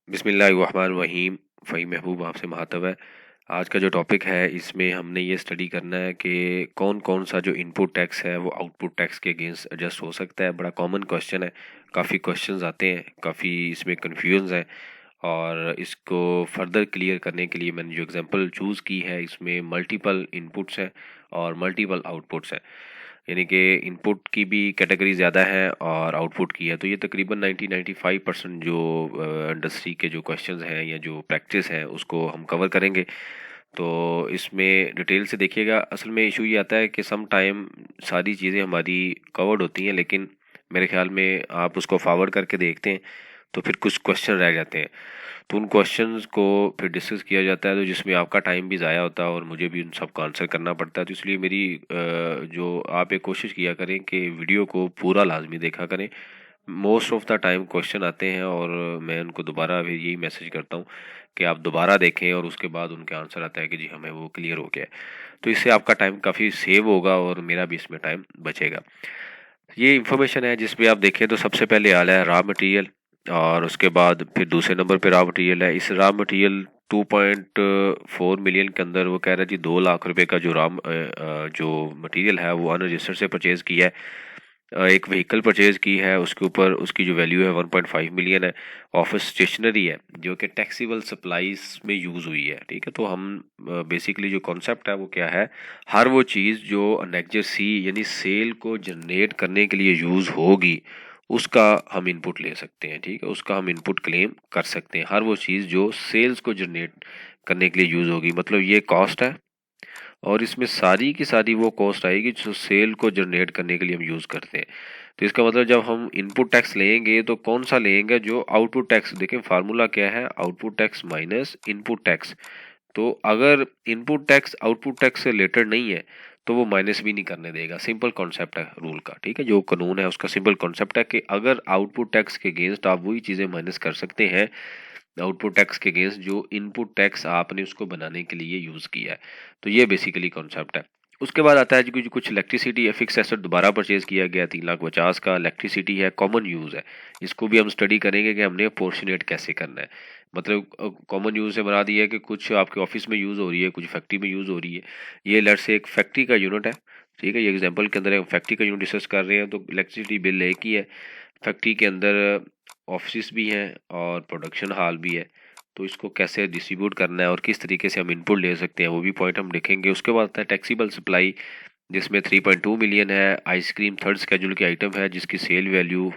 बिस्मिल्लाहिर्रहमानिर्रहीम। फ़हीम महबूब आपसे मुखातब है। आज का जो टॉपिक है इसमें हमने ये स्टडी करना है कि कौन कौन सा जो इनपुट टैक्स है वो आउटपुट टैक्स के अगेंस्ट एडजस्ट हो सकता है। बड़ा कॉमन क्वेश्चन है, काफ़ी क्वेश्चंस आते हैं, काफ़ी इसमें कन्फ्यूजन है। और इसको फर्दर क्लियर करने के लिए मैंने जो एग्जांपल चूज़ की है इसमें मल्टीपल इनपुट्स हैं और मल्टीपल आउटपुट्स हैं, यानी कि इनपुट की भी कैटेगरी ज़्यादा है और आउटपुट की है। तो ये तकरीबन 90-95% जो इंडस्ट्री के जो क्वेश्चंस हैं या जो प्रैक्टिस है उसको हम कवर करेंगे। तो इसमें डिटेल से देखिएगा। असल में इशू ये आता है कि सम टाइम सारी चीज़ें हमारी कवर्ड होती हैं, लेकिन मेरे ख्याल में आप उसको फॉरवर्ड करके देखते हैं तो फिर कुछ क्वेश्चन रह जाते हैं। तो उन क्वेश्चंस को फिर डिस्कस किया जाता है, तो जिसमें आपका टाइम भी ज़ाया होता है और मुझे भी उन सबका आंसर करना पड़ता है। तो इसलिए मेरी जो आप एक कोशिश किया करें कि वीडियो को पूरा लाजमी देखा करें। Most of the time question आते हैं और मैं उनको दोबारा भी यही मैसेज करता हूँ कि आप दोबारा देखें और उसके बाद उनके आंसर आता है कि जी हमें वो क्लियर हो गया है। तो इससे आपका टाइम काफ़ी सेव होगा और मेरा भी इसमें टाइम बचेगा। ये इंफॉर्मेशन है जिसमें आप देखें तो सबसे पहले आ रहा है रॉ मटेरियल, और उसके बाद फिर दूसरे नंबर पे रॉ मटेरियल है। इस रॉ मटेरियल 2.4 मिलियन के अंदर वो कह रहा है जी 2 लाख रुपए का जो मटेरियल है वो अनरजिस्टर्ड से परचेज़ किया है। एक व्हीकल परचेज़ की है, उसके ऊपर उसकी जो वैल्यू है 1.5 मिलियन है। ऑफिस स्टेशनरी है जो कि टैक्सीबल सप्लाईज में यूज़ हुई है। ठीक है, तो हम बेसिकली जो कॉन्सेप्ट है वो क्या है, हर वो चीज़ जो अनेक्जर सी यानी सेल को जनरेट करने के लिए यूज़ होगी उसका हम इनपुट ले सकते हैं। ठीक है, उसका हम इनपुट क्लेम कर सकते हैं। हर वो चीज़ जो सेल्स को जनरेट करने के लिए यूज़ होगी, मतलब ये कॉस्ट है और इसमें सारी की सारी वो कॉस्ट आएगी जो सेल को जनरेट करने के लिए हम यूज़ करते हैं। तो इसका मतलब जब हम इनपुट टैक्स लेंगे तो कौन सा लेंगे, जो आउटपुट टैक्स। देखें फार्मूला क्या है, output tax minus input tax. तो अगर इनपुट टैक्स आउटपुट टैक्स से रिलेटेड नहीं है तो वो माइनस भी नहीं करने देगा। सिंपल कॉन्सेप्ट है रूल का। ठीक है, जो कानून है उसका सिंपल कॉन्सेप्ट है कि अगर आउटपुट टैक्स के अगेंस्ट आप वही चीज़ें माइनस कर सकते हैं आउटपुट टैक्स के अगेंस्ट जो इनपुट टैक्स आपने उसको बनाने के लिए यूज़ किया है। तो ये बेसिकली कॉन्सेप्ट है। उसके बाद आता है जो कुछ इलेक्ट्रिसिटी या फिक्स एसेट दोबारा परचेज किया गया 3,50,000 का। इलेक्ट्रिसिटी है, कॉमन यूज़ है। इसको भी हम स्टडी करेंगे कि हमने पोर्शनेट कैसे करना है। मतलब कॉमन यूज़ से बना दिया है कि कुछ आपके ऑफिस में यूज़ हो रही है, कुछ फैक्ट्री में यूज़ हो रही है। ये लेट्स से एक फैक्ट्री का यूनिट है। ठीक है, ये एग्जाम्पल के अंदर हम फैक्ट्री का यूनिट डिस्कस कर रहे हैं, तो इलेक्ट्रिसिटी बिल एक ही है। फैक्ट्री के अंदर ऑफिस भी हैं और प्रोडक्शन हॉल भी है। तो इसको कैसे डिस्ट्रीब्यूट करना है और किस तरीके से हम इनपुट ले सकते हैं वो भी पॉइंट हम देखेंगे। उसके बाद आता है टैक्सीबल सप्लाई, जिसमें 3.2 मिलियन है। आइसक्रीम थर्ड स्केड्यूल की आइटम है जिसकी सेल वैल्यू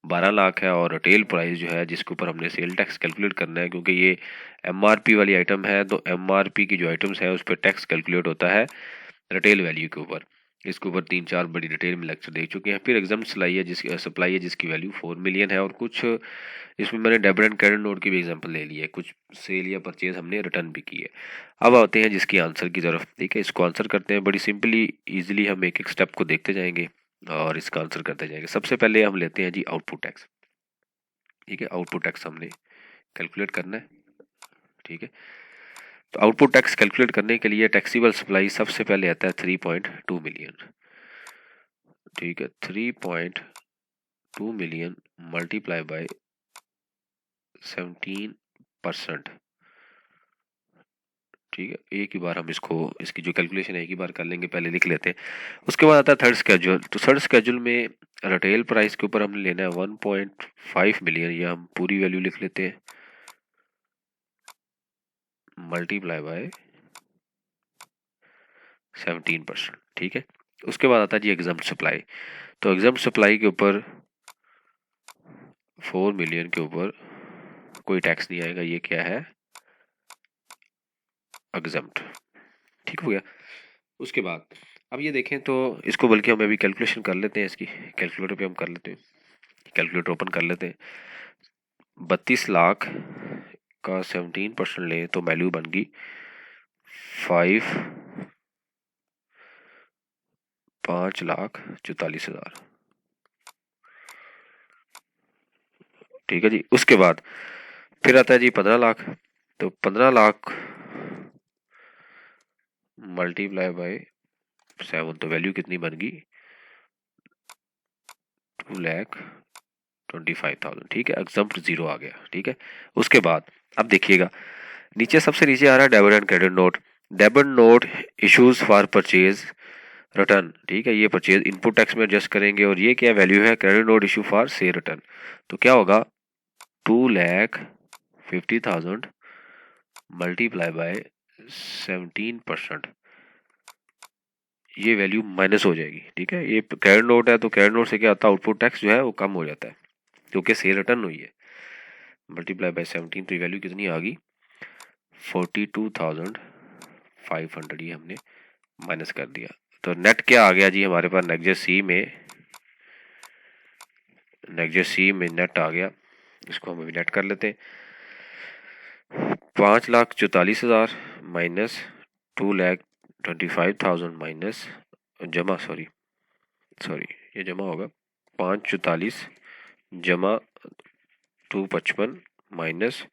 12 लाख है, और रिटेल प्राइस जो है जिसके ऊपर हमने सेल टैक्स कैलकुलेट करना है, क्योंकि ये एमआरपी वाली आइटम है। तो एमआरपी की जो आइटम्स है उस पर टैक्स कैलकुलेट होता है रिटेल वैल्यू के ऊपर। इसके ऊपर 3-4 बड़ी डिटेल में लेक्चर दे चुके हैं। फिर एग्जाम सप्लाई है जिसकी वैल्यू 4 मिलियन है, और कुछ इसमें मैंने डेबिट एंड क्रेडिट नोट की भी एग्जांपल ले ली है। कुछ सेल या परचेज हमने रिटर्न भी की है। अब आते हैं जिसकी आंसर की तरफ। ठीक है, इसको आंसर करते हैं बड़ी सिंपली इजीली। हम एक एक स्टेप को देखते जाएंगे और इसका आंसर करते जाएंगे। सबसे पहले हम लेते हैं जी आउटपुट टैक्स। ठीक है, आउटपुट टैक्स हमने कैलकुलेट करना है। ठीक है, तो आउटपुट टैक्स कैलकुलेट करने के लिए टैक्सीबल सप्लाई सबसे पहले आता है 3.2 मिलियन। ठीक है, 3.2 मिलियन मल्टीप्लाई बाय 17%। ठीक है, एक ही बार हम इसकी जो कैलकुलेशन है एक ही बार कर लेंगे, पहले लिख लेते हैं। उसके बाद आता है थर्ड स्केड्यूल। तो थर्ड स्केड्यूल में रिटेल प्राइस के ऊपर हमने लेना है 1.5 मिलियन, या हम पूरी वैल्यू लिख लेते हैं, मल्टीप्लाई बाय 17%। ठीक है, उसके बाद आता है जी एग्जाम सप्लाई। तो एग्जाम सप्लाई के ऊपर 4 मिलियन के ऊपर कोई टैक्स नहीं आएगा। ये क्या है, एग्जम्प्ट। ठीक हो गया। उसके बाद अब ये देखें तो इसको बल्कि हम अभी कैलकुलेशन कर लेते हैं। इसकी कैलकुलेटर पे हम कर लेते हैं, कैलकुलेटर ओपन कर लेते हैं। 32 लाख का 17% लें तो वैल्यू बन गई 5,44,000। ठीक है जी। उसके बाद फिर आता है जी 15 लाख। तो 15 लाख मल्टीप्लाई बाय 7, तो वैल्यू कितनी बन गई, 2,20,000। 25,000, ठीक है, एग्जम्प्ट 0 आ गया, ठीक है। उसके बाद अब देखिएगा नीचे सबसे नीचे आ रहा है debit and credit note. Debit note issues for purchase return, ठीक है, ये परचेज इनपुट टैक्स में एडजस्ट करेंगे और ये क्या वैल्यू है, क्रेडिट नोट इशू फॉर से रिटर्न। तो क्या होगा 2,50,000 मल्टीप्लाई बाय 17%, ये वैल्यू माइनस हो जाएगी, ठीक है। ये क्रेडिट नोट है तो क्रेडिट नोट से क्या होता है, आउटपुट टैक्स जो है वो कम हो जाता है क्योंकि सेल रिटर्न हुई है। मल्टीप्लाई बाय 17 तो ये वैल्यू कितनी आ गई 42,500, ये हमने माइनस कर दिया। तो नेट क्या आ गया जी हमारे पास, नेक्स्ट सी में नेट आ गया, इसको हम अभी नेट कर लेते हैं। 5,44,000 माइनस 2,25,000 माइनस जमा सॉरी ये जमा होगा 5,44 जमा 255 माइनस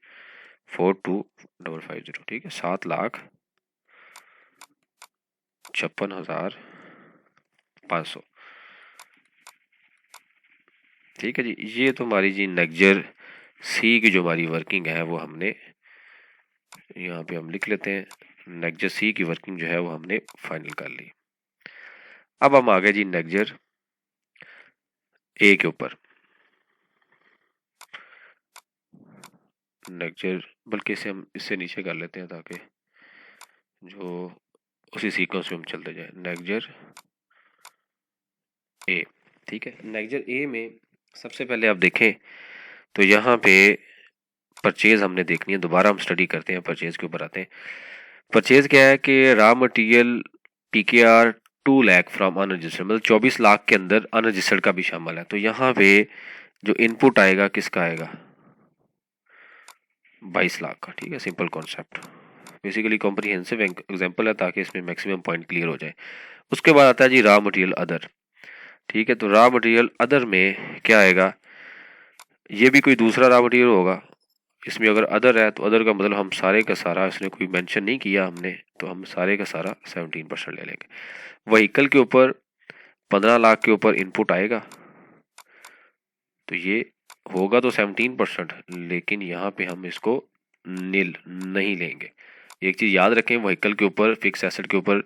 42,550, ठीक है, 7,56,500, ठीक है जी। ये तो हमारी जी नेक्स्ट सी की जो हमारी वर्किंग है वो हमने यहाँ पे हम लिख लेते हैं, नेक्स्ट सी की वर्किंग जो है वो हमने फाइनल कर ली। अब हम आ गए जी नेक्स्ट ए के ऊपर। नेक्स्ट बल्कि इसे हम इससे नीचे कर लेते हैं ताकि जो उसी सीक्वेंस में हम चलते जाए। नेक्स्ट ए, ठीक है, नेक्स्ट ए में सबसे पहले आप देखें तो यहाँ पे परचेज हमने देखनी है, दोबारा हम स्टडी करते हैं, परचेज के ऊपर आते हैं। परचेज क्या है कि raw material PKR 2 lakh from unregistered, मतलब 24 लाख के अंदर अनरजिस्टर्ड का भी शामिल है। तो यहाँ पे जो इनपुट आएगा किसका आएगा 22 लाख का, ठीक है, simple concept, basically comprehensive example है ताकि इसमें मैक्सिमम पॉइंट क्लियर हो जाए। उसके बाद आता है जी रॉ मटेरियल अदर, ठीक है। तो रॉ मटेरियल अदर में क्या आएगा, ये भी कोई दूसरा रॉ मटेरियल होगा, इसमें अगर अदर है तो अदर का मतलब हम सारे का सारा, इसने कोई मेंशन नहीं किया हमने, तो हम सारे का सारा 17% ले लेंगे। व्हीकल के ऊपर 15 लाख के ऊपर इनपुट आएगा तो ये होगा तो 17%, लेकिन यहाँ पे हम इसको नील नहीं लेंगे। एक चीज़ याद रखें, व्हीकल के ऊपर, फिक्स एसेट के ऊपर,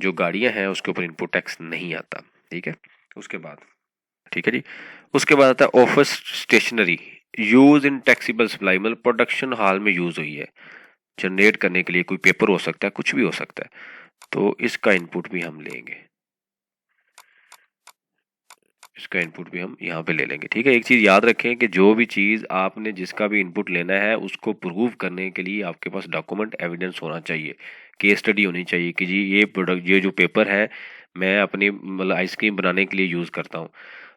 जो गाड़ियाँ हैं उसके ऊपर इनपुट टैक्स नहीं आता, ठीक है। उसके बाद ठीक है जी, उसके बाद आता है office stationery use in taxable supply, मतलब प्रोडक्शन हॉल में यूज हुई है, जनरेट करने के लिए, कोई पेपर हो सकता है, कुछ भी हो सकता है, तो इसका इनपुट भी हम लेंगे, इसका इनपुट भी हम यहाँ पे ले लेंगे, ठीक है। एक चीज़ याद रखें कि जो भी चीज़ आपने जिसका भी इनपुट लेना है उसको प्रूव करने के लिए आपके पास डॉक्यूमेंट एविडेंस होना चाहिए, केस स्टडी होनी चाहिए कि जी ये प्रोडक्ट, ये जो पेपर है मैं अपनी मतलब आइसक्रीम बनाने के लिए यूज़ करता हूँ,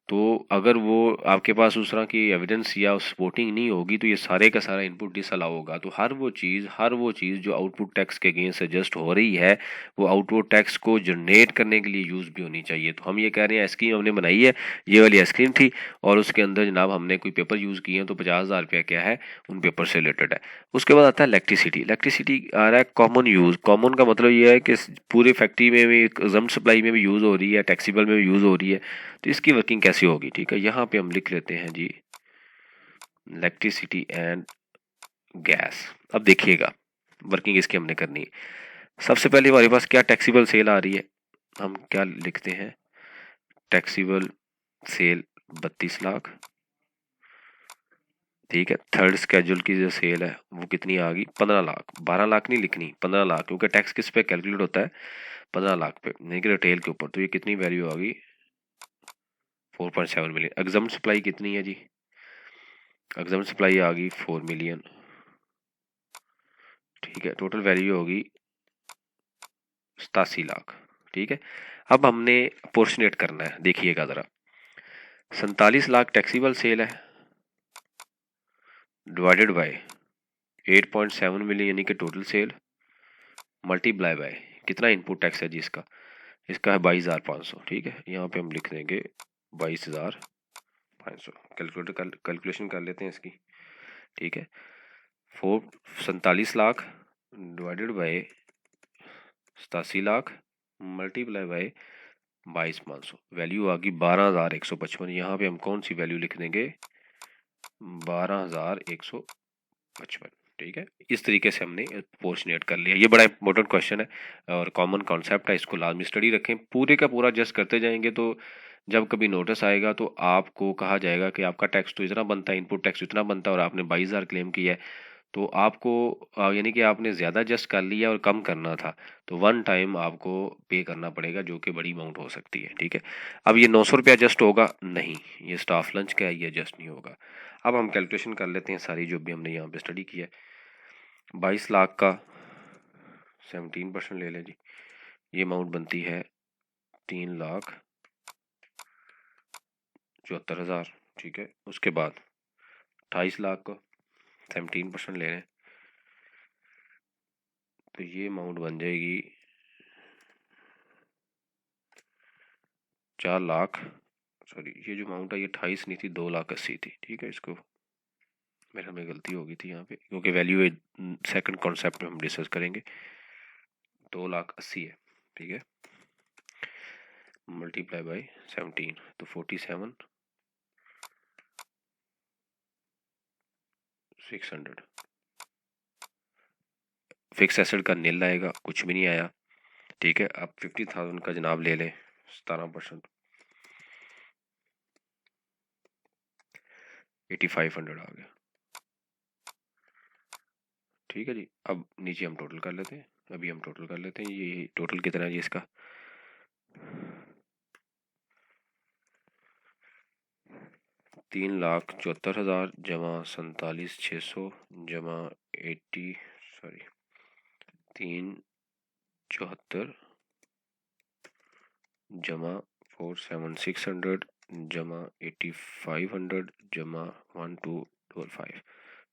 तो अगर वो आपके पास उस तरह की एविडेंस या सपोर्टिंग नहीं होगी तो ये सारे का सारा इनपुट डिसअलाउ होगा। तो हर वो चीज़ जो आउटपुट टैक्स के अगेंस्ट एडजस्ट हो रही है वो आउटपुट टैक्स को जनरेट करने के लिए यूज़ भी होनी चाहिए। तो हम ये कह रहे हैं आइसक्रीम हमने बनाई है, ये वाली आइसक्रीम थी और उसके अंदर जनाब हमने कोई पेपर यूज़ किए हैं तो 50,000 रुपया क्या है उन पेपर से रिलेटेड है। उसके बाद आता है इलेक्ट्रिसिटी। इलेक्ट्रिसिटी आ रहा है कॉमन यूज़। कॉमन का मतलब ये है कि पूरी फैक्ट्री में भी, एग्जम्प्ट सप्लाई में भी यूज़ हो रही है, टैक्सीबल में भी यूज़ हो रही है, तो इसकी वर्किंग कैसे होगी, ठीक है। यहाँ पे हम लिख लेते हैं जी इलेक्ट्रिसिटी एंड गैस। अब देखिएगा वर्किंग इसकी हमने करनी है। सबसे पहले हमारे पास क्या टैक्सीबल सेल आ रही है, हम क्या लिखते हैं, टैक्सीबल सेल 32 लाख, ठीक है। थर्ड स्केड्यूल की जो सेल है वो कितनी आ गई 15 लाख, 12 लाख नहीं लिखनी, 15 लाख, क्योंकि टैक्स किस पे कैलकुलेट होता है 15 लाख पे, नहीं कि रिटेल के ऊपर। तो ये कितनी वैल्यू आ गई 4.7 मिलियन। एग्जम्प्ट सप्लाई कितनी है जी, एग्जम्प्ट सप्लाई आ गई 4 मिलियन, ठीक है। टोटल वैल्यू होगी 87 लाख, ठीक है। अब हमने पोर्शनेट करना है, देखिएगा ज़रा, 47 लाख टैक्सीबल सेल है डिवाइडेड बाय 8.7 मिलियन यानी कि टोटल सेल, मल्टीप्लाई बाय कितना इनपुट टैक्स है जी इसका, इसका है 22,500, ठीक है। यहाँ पे हम लिख देंगे 22,500, कैलकुलेशन कर लेते हैं इसकी, ठीक है। 47 lakh divided by 87 lakh multiply by 22,500, value आ गई 12,155। यहाँ पे हम कौन सी वैल्यू लिख देंगे 12,155। ठीक है, इस तरीके से हमने प्रोपोर्शनेट कर लिया। ये बड़ा इंपॉर्टेंट क्वेश्चन है और कॉमन कॉन्सेप्ट है, इसको लाजमी स्टडी रखें। पूरे का पूरा जस्ट करते जाएंगे तो जब कभी नोटिस आएगा तो आपको कहा जाएगा कि आपका टैक्स तो इतना बनता है, इनपुट टैक्स इतना बनता है और आपने 22,000 क्लेम किया है, तो आपको यानी कि आपने ज़्यादा जस्ट कर लिया और कम करना था, तो वन टाइम आपको पे करना पड़ेगा, जो कि बड़ी अमाउंट हो सकती है। ठीक है, अब ये 900 रुपया जस्ट होगा नहीं, ये स्टाफ लंच का है, ये जस्ट नहीं होगा। अब हम कैलकुलेशन कर लेते हैं सारी जो भी हमने यहाँ पे स्टडी किया है। 22 लाख का 17% ले लें जी, ये अमाउंट बनती है 3,74,000। ठीक है, उसके बाद 28 लाख को 17% ले लें तो ये अमाउंट बन जाएगी 4 लाख, सॉरी ये जो अमाउंट है ये 28 नहीं थी, 2,80,000 थी। ठीक है, इसको मेरे में गलती हो गई थी यहाँ पे, क्योंकि वैल्यू सेकंड कॉन्सेप्ट में हम डिस्कस करेंगे। 2,80,000 है। ठीक है, मल्टीप्लाई बाय 17 तो 47,600। फिक्स एसेट का नील आएगा, कुछ भी नहीं आया। ठीक है, अब 50,000 का जनाब ले लें, 17%, 8,500 आ गया। ठीक है जी, अब नीचे हम टोटल कर लेते हैं, अभी हम टोटल कर लेते हैं। ये टोटल कितना है जी इसका, 3,74,000 जमा 47,600 जमा 3,74 जमा 47,600 जमा 8,500 जमा 1,255,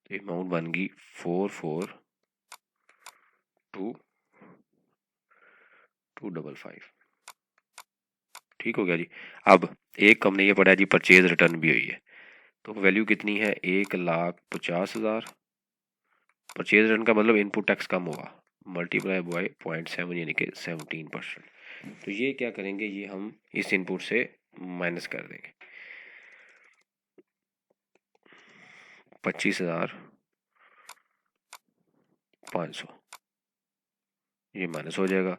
तो अमाउंट बन गई 442,255। ठीक हो गया जी। अब एक हमने ये पढ़ा जी, परचेज रिटर्न भी हुई है, तो वैल्यू कितनी है, 1,50,000। परचेज रिटर्न का मतलब इनपुट टैक्स कम हुआ, मल्टीप्लाई बाय 0.7 यानी कि 17%। तो ये क्या करेंगे, ये हम इस इनपुट से माइनस कर देंगे, 25,500 ये माइनस हो जाएगा।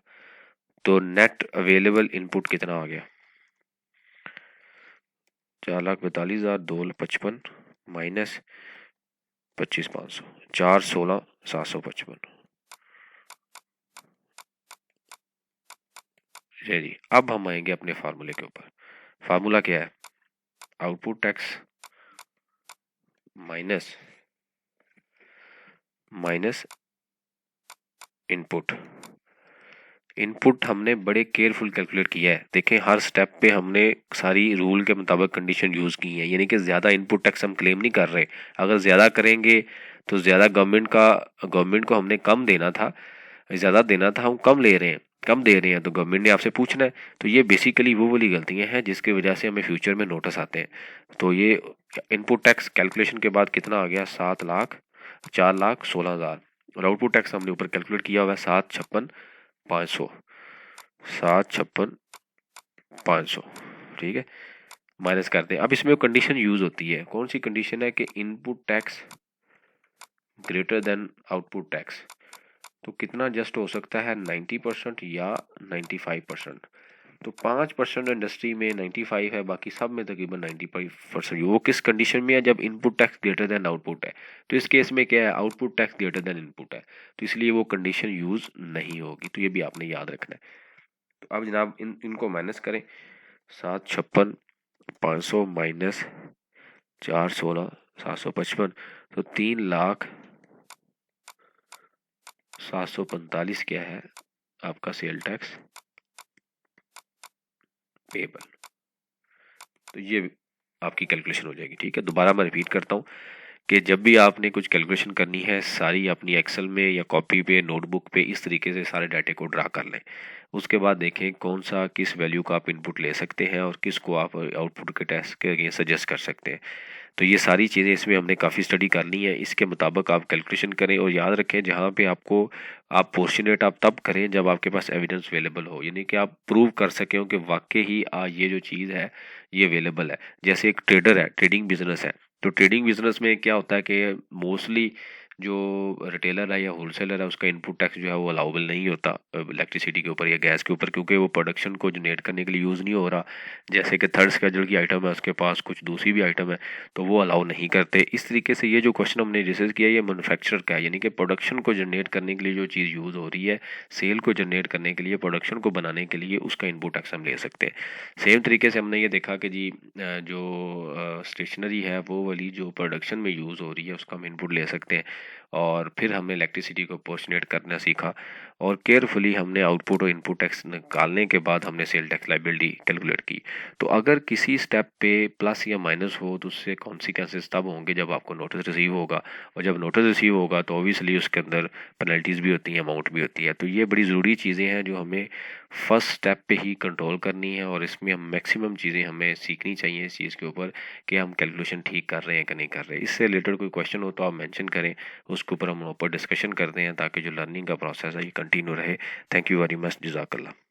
तो नेट अवेलेबल इनपुट कितना आ गया, 4,42,000 2,55 माइनस 25,500, 4,16,755। जी, अब हम आएंगे अपने फार्मूले के ऊपर। फार्मूला क्या है, output tax minus input. Input हमने बड़े केयरफुल कैलकुलेट किया है, देखें हर स्टेप पे हमने सारी रूल के मुताबिक कंडीशन यूज़ की है, यानी कि ज़्यादा इनपुट टैक्स हम क्लेम नहीं कर रहे। अगर ज़्यादा करेंगे तो ज़्यादा गवर्नमेंट को हमने कम देना था, ज़्यादा देना था, हम कम ले रहे हैं, कम दे रहे हैं, तो गवर्नमेंट ने आपसे पूछना है। तो ये बेसिकली वो वाली गलतियाँ हैं जिसकी वजह से हमें फ्यूचर में नोटिस आते हैं। तो ये इनपुट टैक्स कैलकुलेशन के बाद कितना आ गया, 4,16,000 और आउटपुट टैक्स हमने ऊपर कैलकुलेट किया हुआ है 7,56,500, 7,56,500। ठीक है, माइनस करते हैं। अब इसमें कंडीशन यूज होती है, कौन सी कंडीशन है कि input tax greater than output tax, तो कितना जस्ट हो सकता है, 90% या 95%। तो 5% इंडस्ट्री में 95 है, बाकी सब में तकरीबन 95%। वो किस कंडीशन में है, जब input tax greater than output है। तो इस केस में क्या है, output tax greater than input है, तो इसलिए वो कंडीशन यूज नहीं होगी। तो ये भी आपने याद रखना है। तो अब जनाब इनको माइनस करें, 7,56,500 माइनस 4,16,755, तो 3,07,45 क्या है आपका सेल टैक्स पेबल। तो ये आपकी कैलकुलेशन हो जाएगी। ठीक है, दोबारा मैं रिपीट करता हूँ कि जब भी आपने कुछ कैलकुलेशन करनी है, सारी अपनी एक्सेल में या कॉपी पे, नोटबुक पे इस तरीके से सारे डाटे को ड्रा कर लें। उसके बाद देखें कौन सा किस वैल्यू का आप इनपुट ले सकते हैं और किसको आप आउटपुट के टेस्ट के अगेंस्ट सजेस्ट कर सकते हैं। तो ये सारी चीज़ें इसमें हमने काफ़ी स्टडी करनी है, इसके मुताबिक आप कैलकुलेशन करें और याद रखें जहाँ पे आपको आप पोर्शनेट आप तब करें जब आपके पास एविडेंस अवेलेबल हो, यानी कि आप प्रूव कर सकें कि वाकई ही ये जो चीज़ है ये अवेलेबल है। जैसे एक ट्रेडर है, ट्रेडिंग बिजनेस है, तो ट्रेडिंग बिजनेस में क्या होता है कि मोस्टली जो रिटेलर है या होलसेलर है उसका इनपुट टैक्स जो है वो अलाउबल नहीं होता इलेक्ट्रिसिटी के ऊपर या गैस के ऊपर, क्योंकि वो प्रोडक्शन को जनरेट करने के लिए यूज़ नहीं हो रहा। जैसे कि थर्ड स्केड्यूल की आइटम है, उसके पास कुछ दूसरी भी आइटम है तो वो अलाउ नहीं करते। इस तरीके से ये जो क्वेश्चन हमने रिसर्च किया ये मैन्युफैक्चरर का है, यानी कि प्रोडक्शन को जनरेट करने के लिए जो चीज़ यूज़ हो रही है, सेल को जनरेट करने के लिए, प्रोडक्शन को बनाने के लिए, उसका इनपुट टैक्स हम ले सकते हैं। सेम तरीके से हमने ये देखा कि जी जो स्टेशनरी है वो वाली जो प्रोडक्शन में यूज़ हो रही है उसका हम इनपुट ले सकते हैं। और फिर हमने इलेक्ट्रिसिटी को पोर्शनेट करना सीखा और केयरफुली हमने आउटपुट और इनपुट टैक्स निकालने के बाद हमने सेल टैक्स लाइबिलिटी कैलकुलेट की। तो अगर किसी स्टेप पे प्लस या माइनस हो तो उससे कॉन्सिक्वेंसेस तब होंगे जब आपको नोटिस रिसीव होगा, और जब नोटिस रिसीव होगा तो ऑब्वियसली उसके अंदर पेनल्टीज़ भी होती हैं, अमाउंट भी होती है। तो ये बड़ी ज़रूरी चीज़ें हैं जो हमें फर्स्ट स्टेप पे ही कंट्रोल करनी है, और इसमें हम मैक्सिमम चीज़ें हमें सीखनी चाहिए इस चीज़ के ऊपर कि हम कैलकुलेशन ठीक कर रहे हैं कि नहीं कर रहे हैं। इससे रिलेटेड कोई क्वेश्चन हो तो आप मेंशन करें, उसके ऊपर हम ऊपर डिस्कशन करते हैं ताकि जो लर्निंग का प्रोसेस है ये कंटिन्यू रहे। थैंक यू वेरी मच, जज़ाकल्लाह।